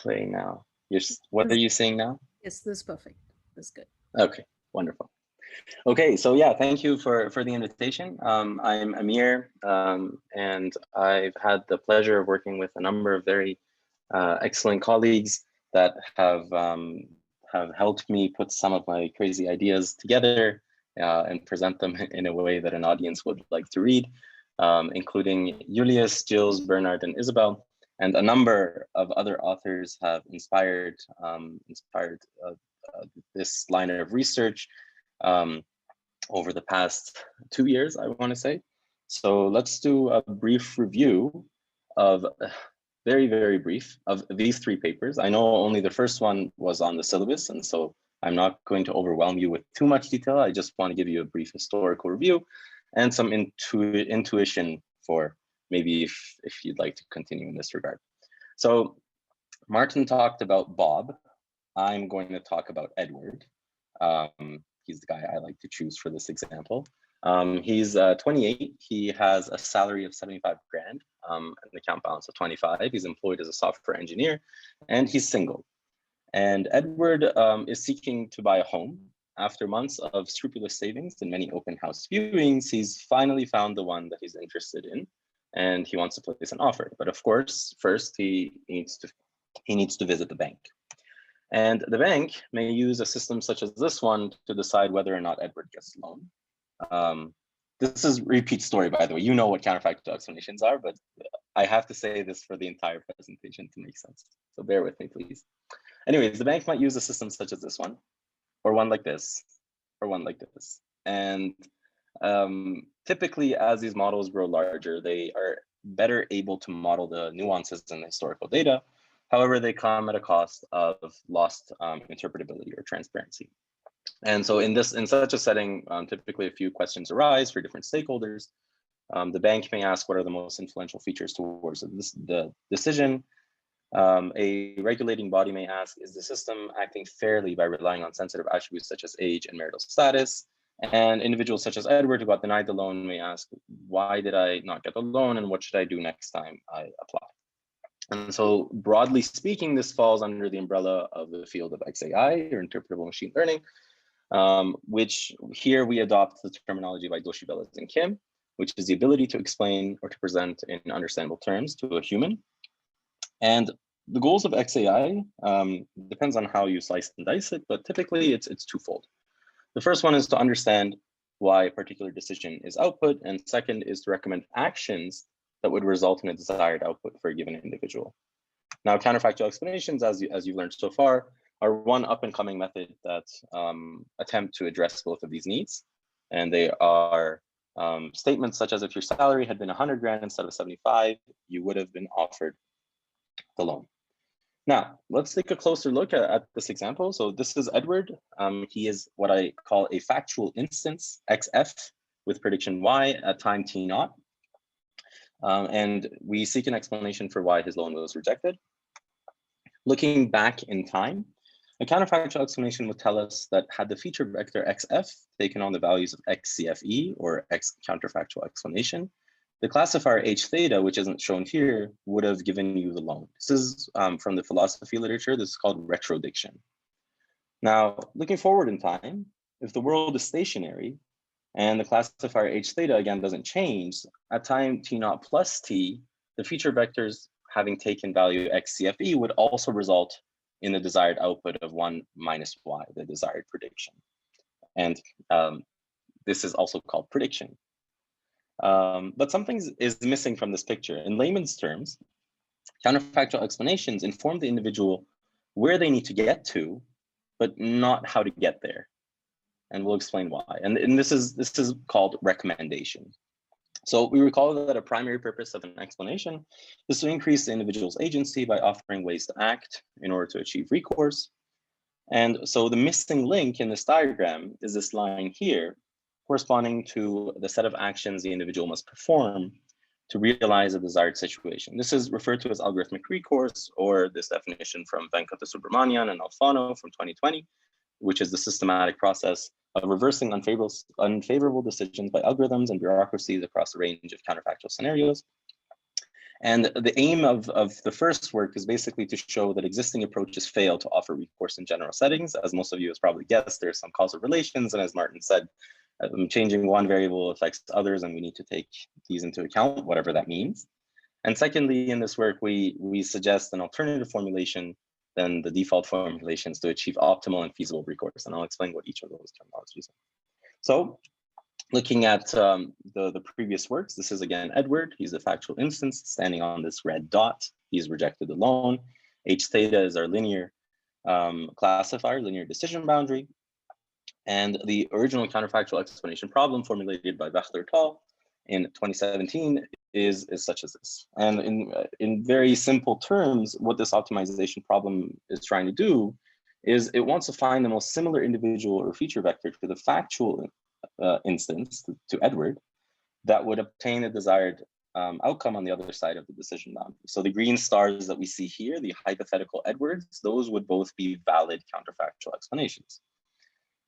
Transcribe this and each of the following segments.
play now. What are you seeing now? Yes, this is perfect. This is good. Okay, wonderful. Okay, so yeah, thank you for the invitation. I'm Amir, and I've had the pleasure of working with a number of very excellent colleagues that have helped me put some of my crazy ideas together and present them in a way that an audience would like to read, including Julius, Gilles, Bernard, and Isabel. And a number of other authors have inspired this line of research over the past 2 years, I want to say. So let's do a brief review of, very, very brief, of these 3 papers. I know only the first one was on the syllabus, and so I'm not going to overwhelm you with too much detail. I just want to give you a brief historical review and some intuition for maybe if you'd like to continue in this regard. So Martin talked about Bob. I'm going to talk about Edward. He's the guy I like to choose for this example. He's 28. He has a salary of 75 grand, an account balance of 25. He's employed as a software engineer, and he's single. And Edward is seeking to buy a home. After months of scrupulous savings and many open house viewings, he's finally found the one that he's interested in, and he wants to place an offer. But of course, first he needs to visit the bank. And the bank may use a system such as this one to decide whether or not Edward gets a loan. This is a repeat story, by the way. You know what counterfactual explanations are, but I have to say this for the entire presentation to make sense. So bear with me, please. Anyways, the bank might use a system such as this one, or one like this, or one like this. And typically, as these models grow larger, they are better able to model the nuances in the historical data. However, they come at a cost of lost interpretability or transparency. And so in such a setting, typically a few questions arise for different stakeholders. The bank may ask what are the most influential features towards the decision. A regulating body may ask, is the system acting fairly by relying on sensitive attributes such as age and marital status? And individuals such as Edward, who got denied the loan, may ask, why did I not get the loan and what should I do next time I apply? And so broadly speaking, this falls under the umbrella of the field of XAI, or interpretable machine learning, which here we adopt the terminology by Doshi, Bellas, and Kim, which is the ability to explain or to present in understandable terms to a human. And the goals of XAI depends on how you slice and dice it, but typically it's twofold. The first one is to understand why a particular decision is output, and second is to recommend actions that would result in a desired output for a given individual. Now, counterfactual explanations, as you've learned so far, are one up-and-coming method that attempt to address both of these needs. And they are statements such as, if your salary had been 100 grand instead of 75, you would have been offered the loan. Now, let's take a closer look at this example. So this is Edward. He is what I call a factual instance, XF, with prediction Y at time T0. And we seek an explanation for why his loan was rejected. Looking back in time, a counterfactual explanation would tell us that had the feature vector XF taken on the values of XCFE, or X counterfactual explanation, the classifier H theta, which isn't shown here, would have given you the loan. This is from the philosophy literature. This is called retrodiction. Now, looking forward in time, if the world is stationary, and the classifier H theta again doesn't change, at time T0 plus T, the feature vectors having taken value XCFE would also result in the desired output of 1 minus Y, the desired prediction. And this is also called prediction. But something is missing from this picture. In layman's terms, counterfactual explanations inform the individual where they need to get to, but not how to get there. And we'll explain why. And this is called recommendation. So we recall that a primary purpose of an explanation is to increase the individual's agency by offering ways to act in order to achieve recourse. And so the missing link in this diagram is this line here, corresponding to the set of actions the individual must perform to realize a desired situation. This is referred to as algorithmic recourse, or this definition from Venkata Subramanian and Alfano from 2020, which is the systematic process of reversing unfavorable decisions by algorithms and bureaucracies across a range of counterfactual scenarios. And the aim of the first work is basically to show that existing approaches fail to offer recourse in general settings. As most of you has probably guessed, there's some causal relations, and as Martin said, changing one variable affects others, and we need to take these into account, whatever that means. And secondly, in this work, we suggest an alternative formulation than the default formulations to achieve optimal and feasible recourse, and I'll explain what each of those terminologies are. So, looking at the previous works, this is again Edward. He's the factual instance standing on this red dot. He's rejected alone. H theta is our linear classifier, linear decision boundary. And the original counterfactual explanation problem formulated by Bechler et al. In 2017 is such as this. And in very simple terms, what this optimization problem is trying to do is it wants to find the most similar individual or feature vector to the factual instance, to Edward, that would obtain a desired outcome on the other side of the decision boundary. So the green stars that we see here, the hypothetical Edwards, those would both be valid counterfactual explanations.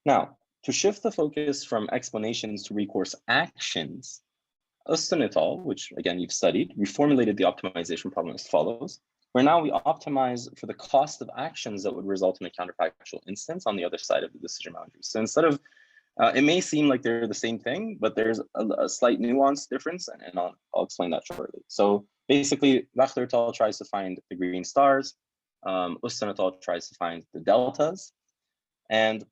Now, to shift the focus from explanations to recourse actions, Hossein et al., which again you've studied, reformulated the optimization problem as follows, where now we optimize for the cost of actions that would result in a counterfactual instance on the other side of the decision boundary. So instead of, it may seem like they're the same thing, but there's a slight nuance difference, and I'll explain that shortly. So basically, Bechler et al. Tries to find the green stars, Hossein et al. Tries to find the deltas, and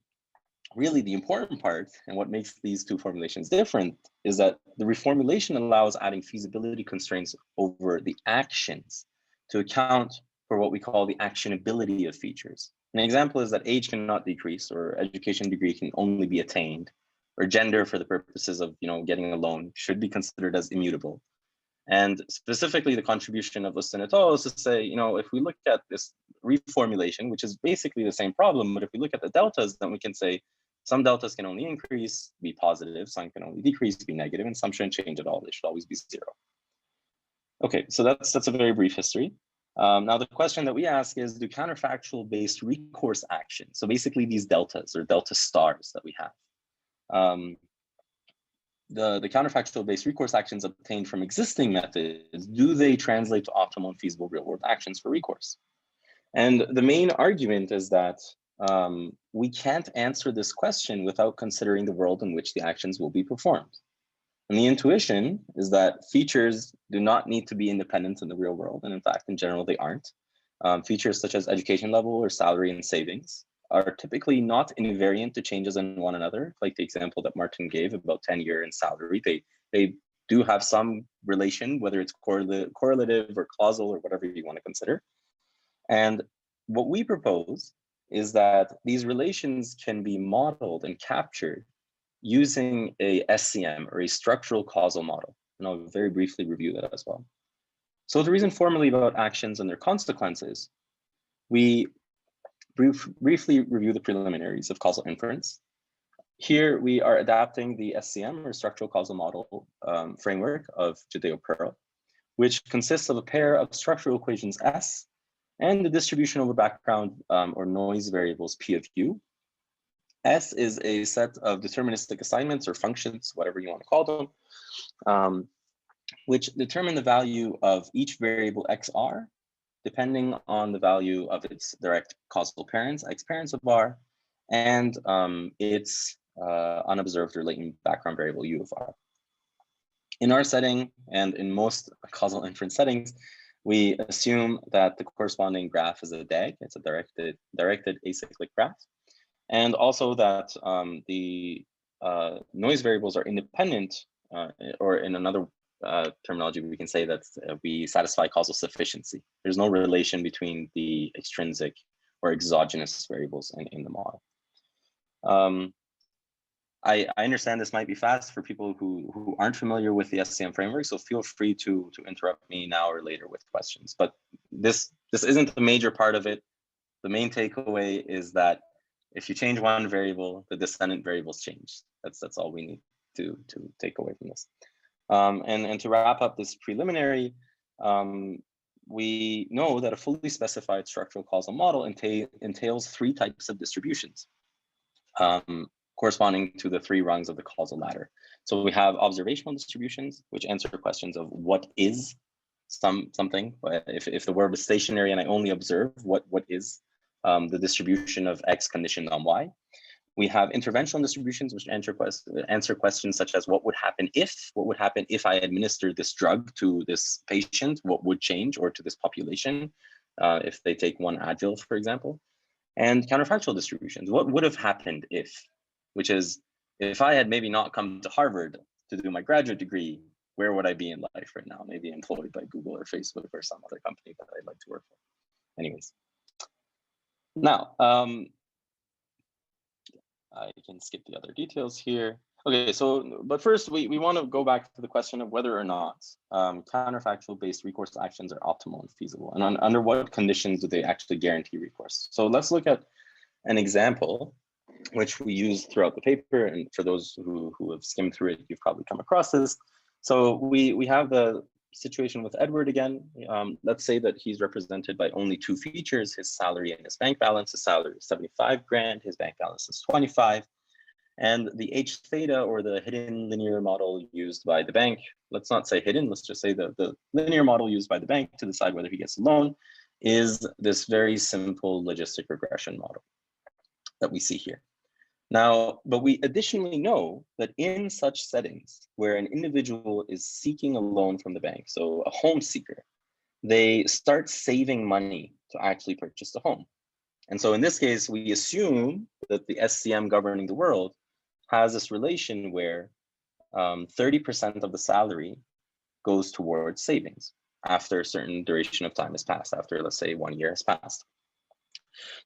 really the important part and what makes these two formulations different is that the reformulation allows adding feasibility constraints over the actions to account for what we call the actionability of features. An example is that age cannot decrease, or education degree can only be attained, or gender for the purposes of getting a loan should be considered as immutable. And specifically, the contribution of Hossein et al. Is to say, if we look at this reformulation, which is basically the same problem, but if we look at the deltas, then we can say some deltas can only increase, be positive, some can only decrease, be negative, and some shouldn't change at all. They should always be zero. Okay, so that's a very brief history. Now, the question that we ask is, do counterfactual-based recourse actions, so basically these deltas or delta stars that we have, the counterfactual-based recourse actions obtained from existing methods, do they translate to optimal and feasible real-world actions for recourse? And the main argument is that we can't answer this question without considering the world in which the actions will be performed. And the intuition is that features do not need to be independent in the real world. And in fact, in general, they aren't. Features such as education level or salary and savings are typically not invariant to changes in one another, like the example that Martin gave about tenure and salary. They do have some relation, whether it's correlative or causal or whatever you want to consider. And what we propose is that these relations can be modeled and captured using a SCM, or a structural causal model. And I'll very briefly review that as well. So to reason formally about actions and their consequences, we briefly review the preliminaries of causal inference. Here we are adapting the SCM, or structural causal model framework of Judeo-Pearl, which consists of a pair of structural equations S and the distribution over background or noise variables P of U. S is a set of deterministic assignments or functions, whatever you want to call them, which determine the value of each variable XR, depending on the value of its direct causal parents, X parents of R, and its unobserved or latent background variable U of R. In our setting, and in most causal inference settings, we assume that the corresponding graph is a DAG, it's a directed acyclic graph. And also that the noise variables are independent, or in another terminology, we can say that we satisfy causal sufficiency. There's no relation between the extrinsic or exogenous variables in the model. I understand this might be fast for people who aren't familiar with the SCM framework, so feel free to interrupt me now or later with questions. But this isn't the major part of it. The main takeaway is that if you change one variable, the descendant variables change. That's all we need to take away from this. And to wrap up this preliminary, we know that a fully specified structural causal model entails three types of distributions corresponding to the three rungs of the causal ladder. So we have observational distributions, which answer questions of what is something. But if the verb is stationary and I only observe what is the distribution of X conditioned on Y. We have interventional distributions which answer questions such as what would happen if I administered this drug to this patient, what would change, or to this population if they take one Advil, for example. And counterfactual distributions, what would have happened if, which is if I had maybe not come to Harvard to do my graduate degree, where would I be in life right now? Maybe employed by Google or Facebook or some other company that I'd like to work for. Anyways, now, I can skip the other details here. Okay, so, but first we want to go back to the question of whether or not counterfactual-based recourse actions are optimal and feasible, and under what conditions do they actually guarantee recourse. So let's look at an example, which we use throughout the paper, and for those who have skimmed through it, you've probably come across this. So we have the situation with Edward again. Let's say that he's represented by only two features, his salary and his bank balance. His salary is 75 grand, his bank balance is 25. And the H theta, or the hidden linear model used by the bank, let's not say hidden, let's just say the linear model used by the bank to decide whether he gets a loan, is this very simple logistic regression model that we see here. Now, but we additionally know that in such settings where an individual is seeking a loan from the bank, so a home seeker, they start saving money to actually purchase the home. And so in this case, we assume that the SCM governing the world has this relation where 30% of the salary goes towards savings after a certain duration of time has passed, after, let's say, 1 year has passed.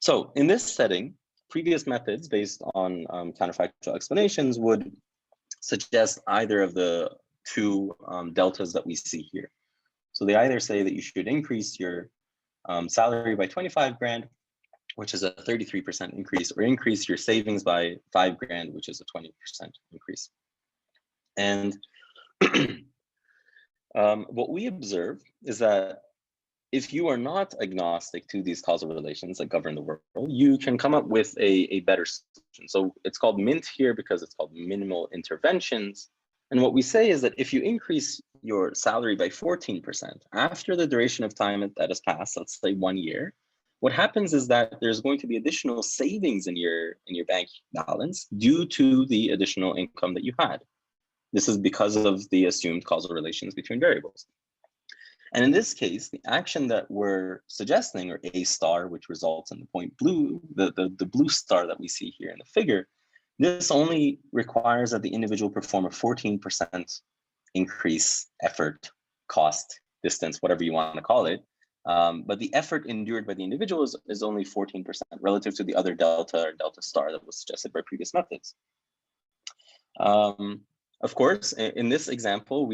So in this setting, previous methods based on counterfactual explanations would suggest either of the two deltas that we see here. So they either say that you should increase your salary by 25 grand, which is a 33% increase, or increase your savings by 5 grand, which is a 20% increase. And what we observe is that if you are not agnostic to these causal relations that govern the world, you can come up with a better solution. So it's called MINT here because it's called minimal interventions. And what we say is that if you increase your salary by 14% after the duration of time that has passed, let's say 1 year, what happens is that there's going to be additional savings in your bank balance due to the additional income that you had. This is because of the assumed causal relations between variables. And in this case, the action that we're suggesting, or A star, which results in the point blue, the blue star that we see here in the figure, this only requires that the individual perform a 14% increase, effort, cost, distance, whatever you want to call it. But the effort endured by the individual is only 14% relative to the other delta or delta star that was suggested by previous methods. Of course, in this example,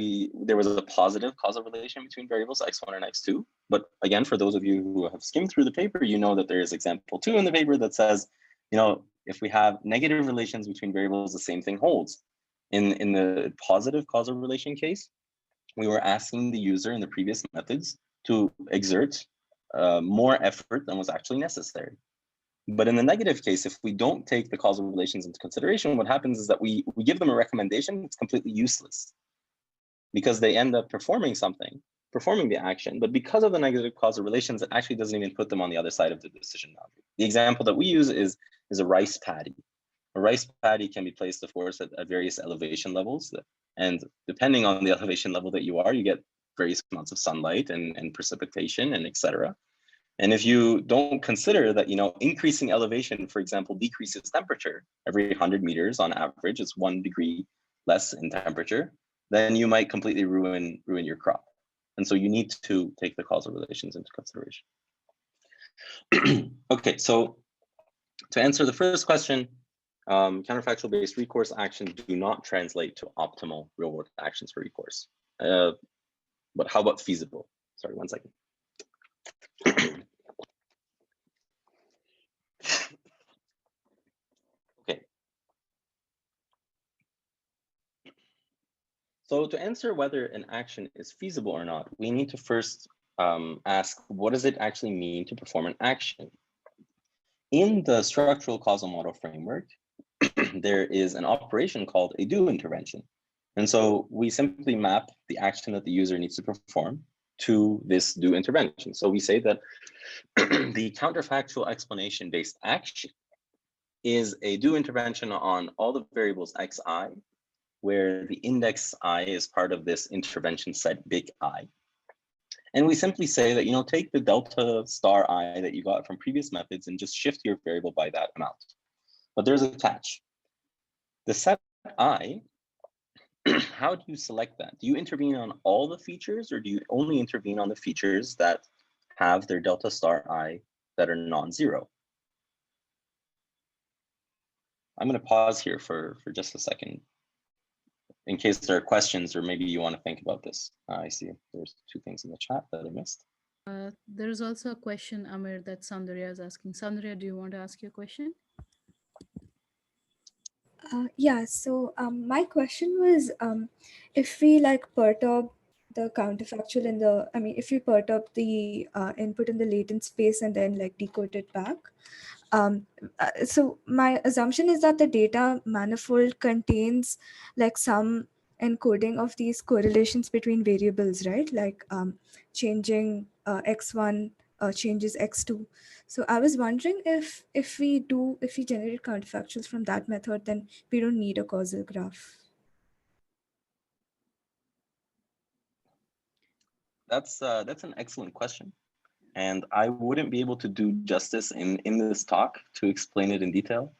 there was a positive causal relation between variables x1 and x2. But again, for those of you who have skimmed through the paper, you know that there is example 2 in the paper that says, if we have negative relations between variables, the same thing holds. In the positive causal relation case, we were asking the user in the previous methods to exert more effort than was actually necessary. But in the negative case, if we don't take the causal relations into consideration, what happens is that we give them a recommendation that's completely useless because they end up performing the action, but because of the negative causal relations, it actually doesn't even put them on the other side of the decision boundary. The example that we use is a rice paddy. A rice paddy can be placed, of course, at various elevation levels. And depending on the elevation level that you are, you get various amounts of sunlight and precipitation and etc. And if you don't consider that, increasing elevation, for example, decreases temperature every 100 meters on average, it's 1 degree less in temperature, then you might completely ruin your crop. And so you need to take the causal relations into consideration. Okay, so to answer the first question, counterfactual-based recourse actions do not translate to optimal real-world actions for recourse. But how about feasible? Sorry, 1 second. Okay. So to answer whether an action is feasible or not, we need to first ask, what does it actually mean to perform an action? In the structural causal model framework, there is an operation called a do intervention. And so we simply map the action that the user needs to perform to this do intervention. So we say that the counterfactual explanation-based action is a do intervention on all the variables xi, where the index I is part of this intervention set big I. And we simply say that, take the delta star I that you got from previous methods and just shift your variable by that amount. But there's a catch. The set I, how do you select that? Do you intervene on all the features, or do you only intervene on the features that have their delta star I that are non-zero? I'm going to pause here for just a second in case there are questions, or maybe you want to think about this. I see there's two things in the chat that I missed. There's also a question, Amir, that Soundarya is asking. Soundarya, do you want to ask your question? Yeah, so my question was, if we perturb the counterfactual in the, if we perturb the input in the latent space and then decode it back. So my assumption is that the data manifold contains some encoding of these correlations between variables, right? Changing x1 changes x2. So I was wondering if we generate counterfactuals from that method, then we don't need a causal graph. That's an excellent question, and I wouldn't be able to do justice in this talk to explain it in detail.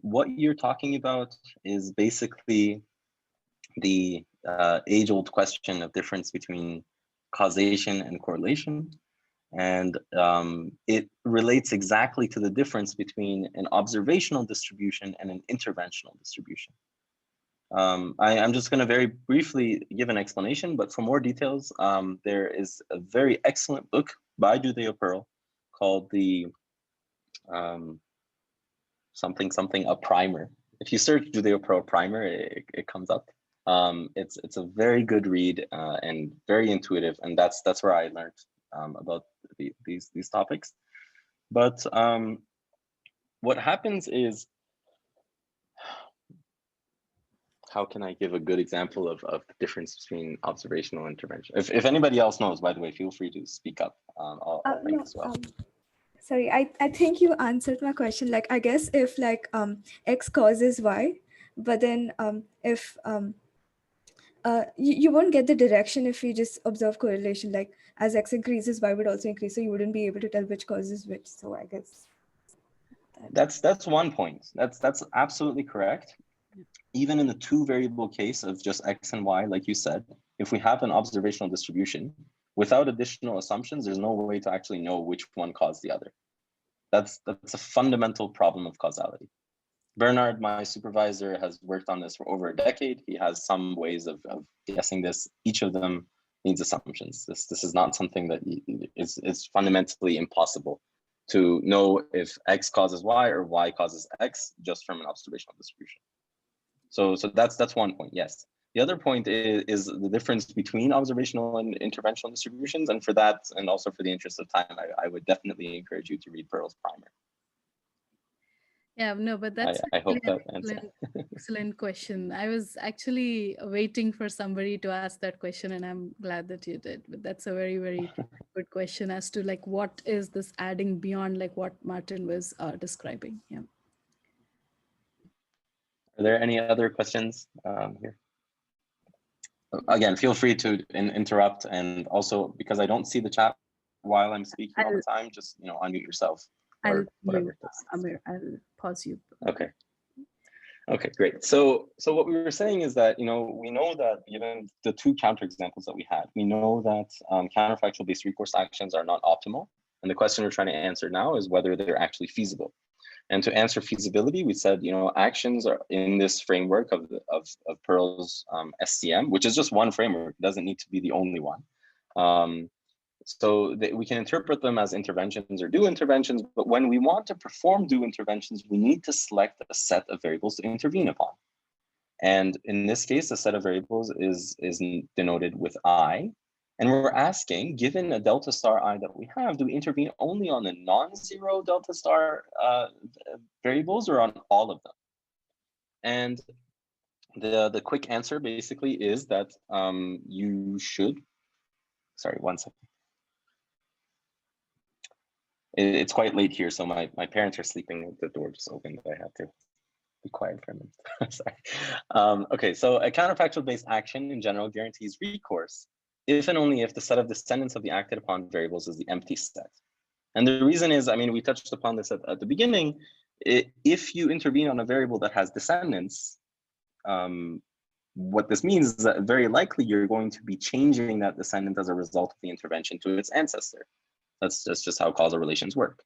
What you're talking about is basically the age-old question of difference between causation and correlation. And it relates exactly to the difference between an observational distribution and an interventional distribution. I'm just going to very briefly give an explanation, but for more details, there is a very excellent book by Judeo Pearl called the a primer. If you search Judeo Pearl primer, it comes up. It's a very good read and very intuitive, and that's where I learned about these topics. But what happens is, how can I give a good example of the difference between observational and intervention? If anybody else knows, by the way, feel free to speak up. I'll think as well. Sorry, I think you answered my question. I guess if x causes y, but then if you won't get the direction if you just observe correlation. As x increases, y would also increase, so you wouldn't be able to tell which causes which. So I guess that's one point. That's absolutely correct. Even in the two variable case of just x and y, like you said, if we have an observational distribution without additional assumptions, there's no way to actually know which one caused the other. That's a fundamental problem of causality. Bernard, my supervisor, has worked on this for over a decade. He has some ways of guessing this. Each of them needs assumptions. This is not something that is fundamentally impossible to know if x causes y or y causes x just from an observational distribution. So that's one point, yes. The other point is the difference between observational and interventional distributions. And for that, and also for the interest of time, I would definitely encourage you to read Pearl's primer. Yeah, no, but that's I hope that excellent question. I was actually waiting for somebody to ask that question, and I'm glad that you did. But that's a very, very good question as to what is this adding beyond what Martin was describing. Yeah. Are there any other questions here? Again, feel free to interrupt, and also because I don't see the chat while I'm speaking all the time, just unmute yourself or whatever. Amir, I'll pause you. Okay. Okay, great. So what we were saying is that we know that given the two counterexamples that we had, we know that counterfactual based recourse actions are not optimal, and the question we're trying to answer now is whether they're actually feasible. And to answer feasibility, we said, actions are in this framework of Pearl's SCM, which is just one framework, it doesn't need to be the only one. So we can interpret them as interventions or do interventions, but when we want to perform do interventions, we need to select a set of variables to intervene upon. And in this case, the set of variables is denoted with I. And we're asking, given a delta star I that we have, do we intervene only on the non-zero delta star variables or on all of them? And the quick answer basically is that you should sorry, 1 second. It's quite late here, so my parents are sleeping with the door just open. I have to be quiet for a minute. Sorry. Okay, so a counterfactual-based action in general guarantees recourse if and only if the set of descendants of the acted upon variables is the empty set. And the reason is, I mean, we touched upon this at the beginning. If you intervene on a variable that has descendants, what this means is that very likely you're going to be changing that descendant as a result of the intervention to its ancestor. That's just how causal relations work.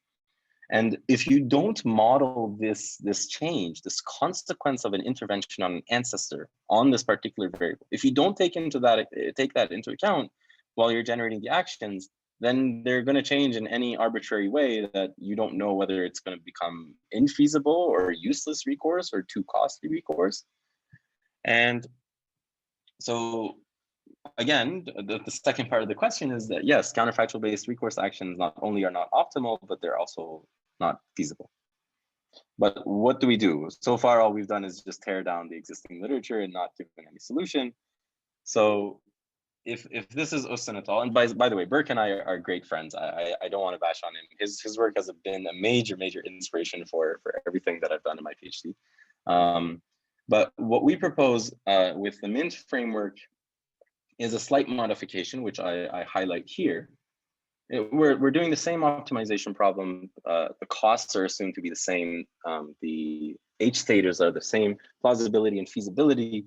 And if you don't model this change, this consequence of an intervention on an ancestor on this particular variable, if you don't take that into account while you're generating the actions, then they're going to change in any arbitrary way that you don't know whether it's going to become infeasible or useless recourse or too costly recourse. And so again, the second part of the question is that yes, counterfactual-based recourse actions not only are not optimal, but they're also not feasible. But what do we do? So far, all we've done is just tear down the existing literature and not given any solution. So if this is Hossein et al., and by the way, Burke and I are great friends. I don't want to bash on him. His work has been a major inspiration for everything that I've done in my PhD. But what we propose with the MINT framework is a slight modification, which I highlight here. We're doing the same optimization problem. The costs are assumed to be the same. The H status are the same. Plausibility and feasibility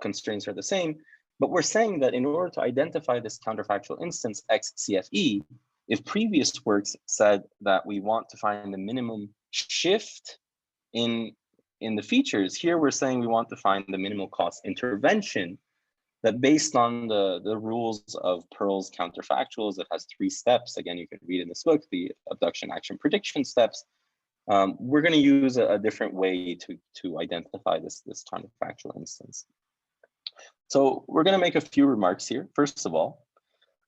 constraints are the same. But we're saying that in order to identify this counterfactual instance XCFE, if previous works said that we want to find the minimum shift in the features, here we're saying we want to find the minimal cost intervention that based on the rules of Pearl's counterfactuals that has 3 steps. Again, you can read in this book, the abduction, action, prediction steps. We're going to use a different way to identify this counterfactual instance. So we're going to make a few remarks here. First of all,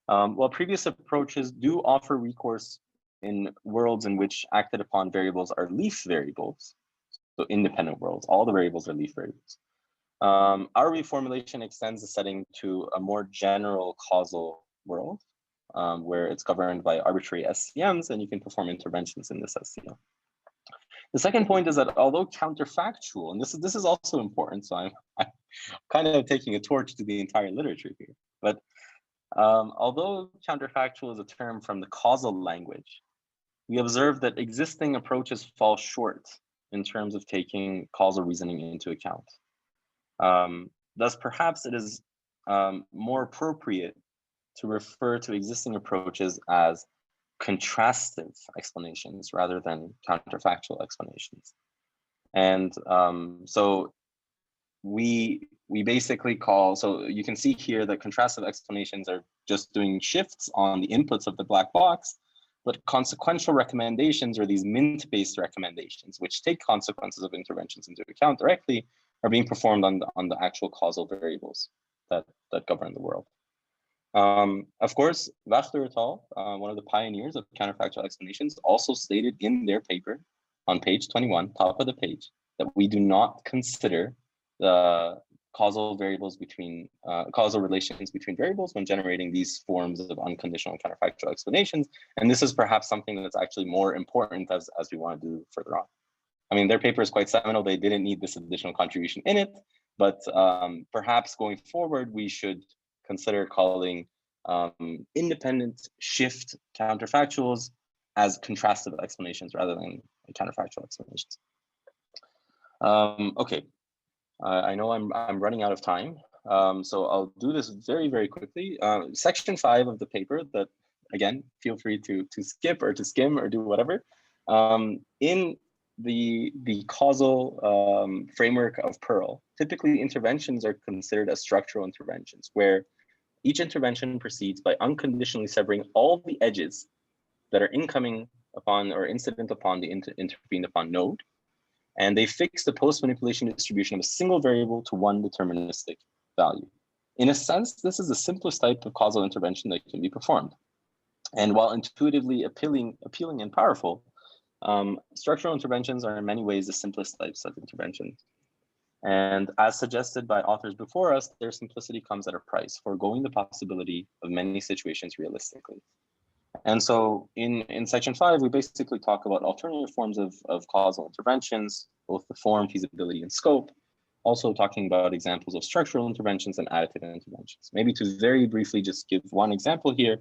while previous approaches do offer recourse in worlds in which acted upon variables are leaf variables, so independent worlds, all the variables are leaf variables. Our reformulation extends the setting to a more general causal world where it's governed by arbitrary SCMs and you can perform interventions in this SCM. The second point is that although counterfactual, and this is also important, so I'm kind of taking a torch to the entire literature here, but although counterfactual is a term from the causal language, we observe that existing approaches fall short in terms of taking causal reasoning into account. Thus, perhaps it is more appropriate to refer to existing approaches as contrastive explanations rather than counterfactual explanations. And so we basically call, so you can see here that contrastive explanations are just doing shifts on the inputs of the black box, but consequential recommendations or these MINT-based recommendations, which take consequences of interventions into account directly, are being performed on the actual causal variables that govern the world. Of course, Wachter et al., one of the pioneers of counterfactual explanations, also stated in their paper on page 21, top of the page, that we do not consider the causal variables between causal relations between variables when generating these forms of unconditional counterfactual explanations. And this is perhaps something that's actually more important as we want to do further on. I mean, their paper is quite seminal. They didn't need this additional contribution in it, but perhaps going forward, we should consider calling independent shift counterfactuals as contrastive explanations rather than counterfactual explanations. Okay, I know I'm running out of time, so I'll do this very quickly. Section 5 of the paper that, again, feel free to skip or to skim or do whatever. In the causal framework of Pearl, typically interventions are considered as structural interventions, where each intervention proceeds by unconditionally severing all the edges that are incoming upon or incident upon the intervened upon node, and they fix the post-manipulation distribution of a single variable to one deterministic value. In a sense, this is the simplest type of causal intervention that can be performed. And while intuitively appealing and powerful, structural interventions are in many ways the simplest types of interventions. And as suggested by authors before us, their simplicity comes at a price, foregoing the possibility of many situations realistically. And so in section 5, we basically talk about alternative forms of causal interventions, both the form, feasibility, and scope, also talking about examples of structural interventions and additive interventions. Maybe to very briefly just give one example here.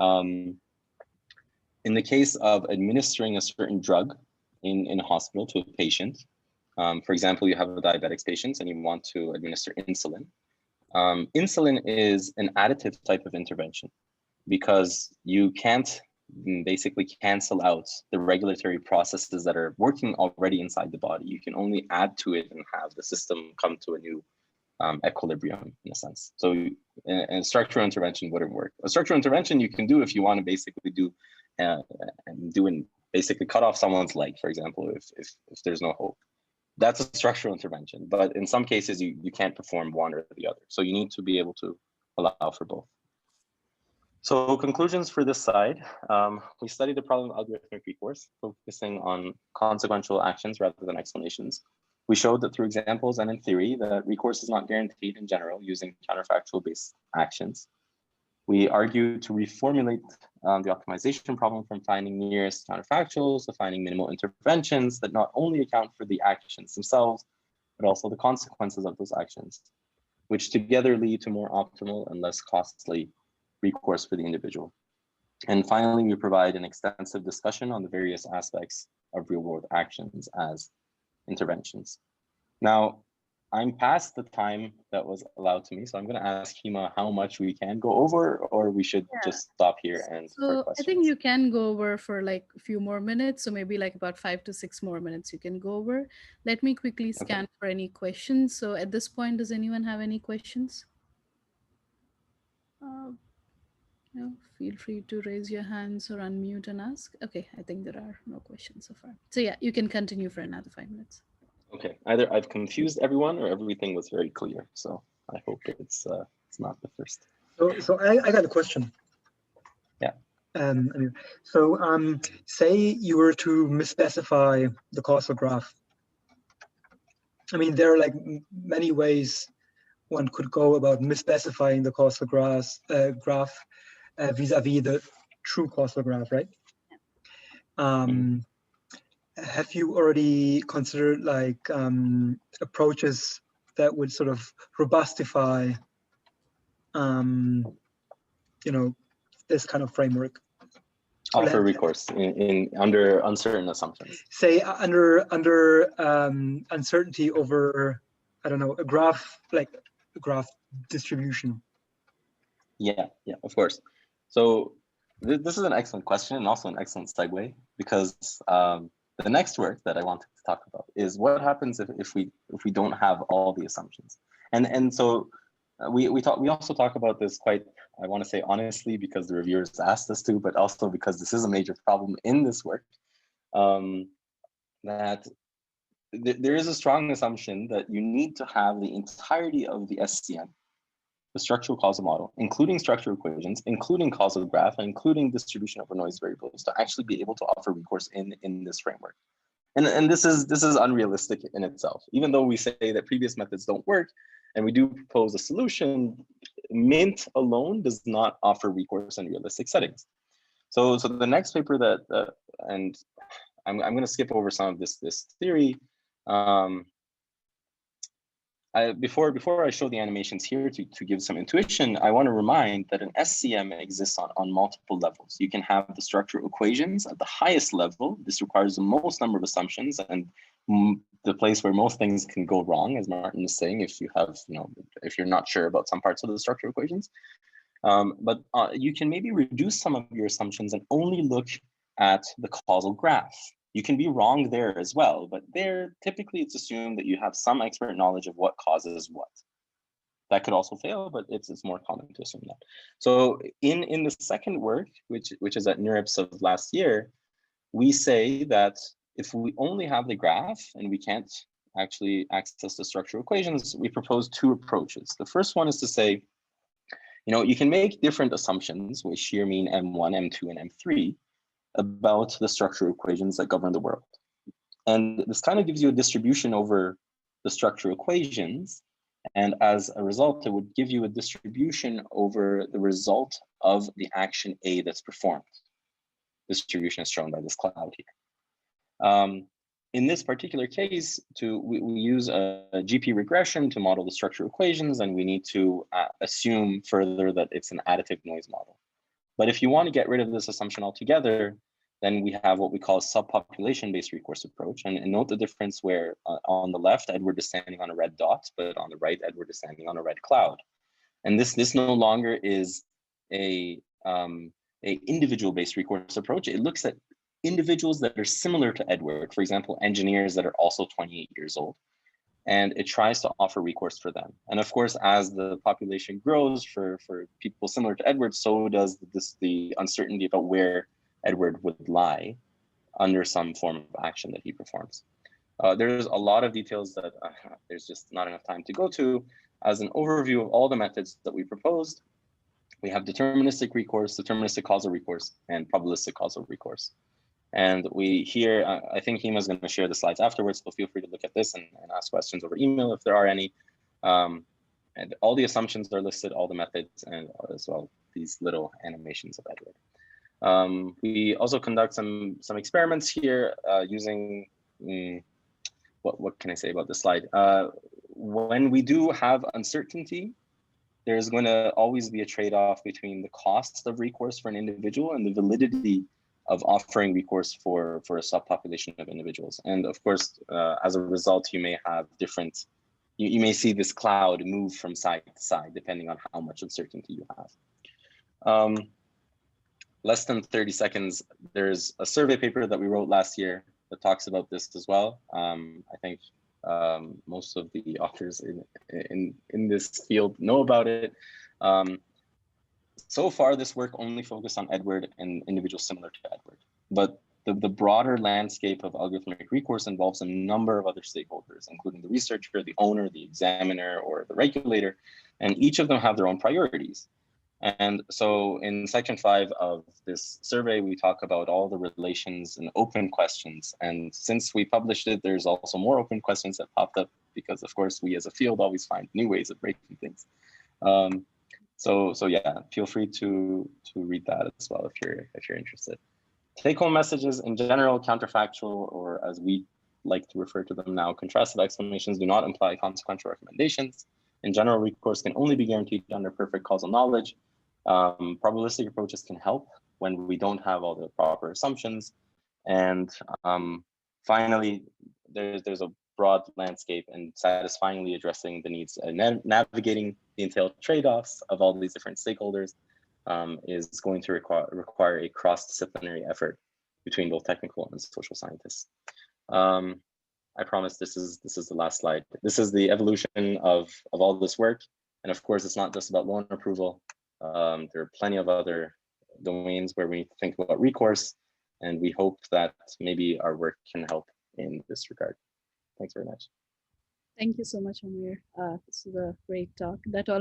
In the case of administering a certain drug in a hospital to a patient, for example, you have a diabetic patient and you want to administer insulin. Insulin is an additive type of intervention because you can't basically cancel out the regulatory processes that are working already inside the body. You can only add to it and have the system come to a new equilibrium in a sense. So a structural intervention wouldn't work. A structural intervention you can do if you want to basically basically cut off someone's leg, for example, if there's no hope. That's a structural intervention, but in some cases you can't perform one or the other. So you need to be able to allow for both. So conclusions for this side, we studied the problem of algorithmic recourse, focusing on consequential actions rather than explanations. We showed that through examples and in theory that recourse is not guaranteed in general using counterfactual based actions. We argued to reformulate the optimization problem from finding nearest counterfactuals to finding minimal interventions that not only account for the actions themselves, but also the consequences of those actions, which together lead to more optimal and less costly recourse for the individual. And finally, we provide an extensive discussion on the various aspects of real-world actions as interventions. Now, I'm past the time that was allowed to me, so I'm going to ask Hima how much we can go over, or we should just stop here and so I think you can go over for like a few more minutes, so maybe like about 5 to 6 more minutes you can go over. Let me quickly scan for any questions. So at this point, does anyone have any questions? Feel free to raise your hands or unmute and ask. Okay, I think there are no questions so far. So yeah, you can continue for another 5 minutes. Okay, either I've confused everyone or everything was very clear. So I hope it's not the first. So I got a question. Yeah. Say you were to misspecify the causal graph. I mean, there are like many ways one could go about misspecifying the causal graph vis-a-vis the true causal graph, right? Have you already considered like approaches that would sort of robustify, this kind of framework? Offer recourse in under uncertain assumptions. Say under uncertainty over, I don't know, a graph distribution. Yeah, of course. So this is an excellent question and also an excellent segue, because the next work that I wanted to talk about is what happens if we don't have all the assumptions. And so we also talk about this quite, I want to say honestly, because the reviewers asked us to, but also because this is a major problem in this work, that there is a strong assumption that you need to have the entirety of the SCM, the structural causal model, including structural equations, including causal graph, and including distribution over noise variables, to actually be able to offer recourse in this framework. And this is unrealistic in itself. Even though we say that previous methods don't work, and we do propose a solution, MINT alone does not offer recourse in realistic settings. So the next paper that, and I'm going to skip over some of this theory. Before I show the animations here to give some intuition, I want to remind that an SCM exists on multiple levels. You can have the structural equations at the highest level. This requires the most number of assumptions and the place where most things can go wrong, as Martin is saying, if you're not sure about some parts of the structural equations. But you can maybe reduce some of your assumptions and only look at the causal graph. You can be wrong there as well, but there typically it's assumed that you have some expert knowledge of what causes what. That could also fail, but it's more common to assume that. So in the second work, which is at NeurIPS of last year, we say that if we only have the graph and we can't actually access the structural equations, we propose two approaches. The first one is to say, you can make different assumptions with shear mean M1, M2, and M3 about the structural equations that govern the world. And this kind of gives you a distribution over the structural equations. And as a result, it would give you a distribution over the result of the action A that's performed. Distribution is shown by this cloud here. In this particular case, we use a GP regression to model the structural equations, and we need to assume further that it's an additive noise model. But if you want to get rid of this assumption altogether, then we have what we call a subpopulation-based recourse approach. And note the difference where on the left, Edward is standing on a red dot, but on the right, Edward is standing on a red cloud. And this no longer is a individual-based recourse approach. It looks at individuals that are similar to Edward, for example, engineers that are also 28 years old, and it tries to offer recourse for them. And of course, as the population grows for people similar to Edward, so does the uncertainty about where Edward would lie under some form of action that he performs. There's a lot of details that there's just not enough time to go to. As an overview of all the methods that we proposed, we have deterministic recourse, deterministic causal recourse, and probabilistic causal recourse. And we here, I think Hima is going to share the slides afterwards, so feel free to look at this and ask questions over email if there are any. And all the assumptions are listed, all the methods, and as well these little animations of Edward. We also conduct some experiments here using, what can I say about this slide? When we do have uncertainty, there's going to always be a trade-off between the cost of recourse for an individual and the validity of offering recourse for a subpopulation of individuals. And of course, as a result, you may have different, you may see this cloud move from side to side, depending on how much uncertainty you have. Less than 30 seconds, there's a survey paper that we wrote last year that talks about this as well. I think most of the authors in this field know about it. So far, this work only focused on Edward and individuals similar to Edward, but the broader landscape of algorithmic recourse involves a number of other stakeholders, including the researcher, the owner, the examiner, or the regulator, and each of them have their own priorities. And so in section 5 of this survey, we talk about all the relations and open questions. And since we published it, there's also more open questions that popped up because, of course, we as a field always find new ways of breaking things. So yeah, feel free to read that as well if you're interested. Take-home messages in general, counterfactual, or as we like to refer to them now, contrastive explanations do not imply consequential recommendations. In general, recourse can only be guaranteed under perfect causal knowledge. Probabilistic approaches can help when we don't have all the proper assumptions. And finally, there's a broad landscape and satisfyingly addressing the needs and navigating the entailed trade-offs of all these different stakeholders is going to require a cross-disciplinary effort between both technical and social scientists. I promise this is the last slide. This is the evolution of all this work. And of course, it's not just about loan approval. There are plenty of other domains where we need to think about recourse, and we hope that maybe our work can help in this regard. Thanks very much. Thank you so much, Amir. This is a great talk. That all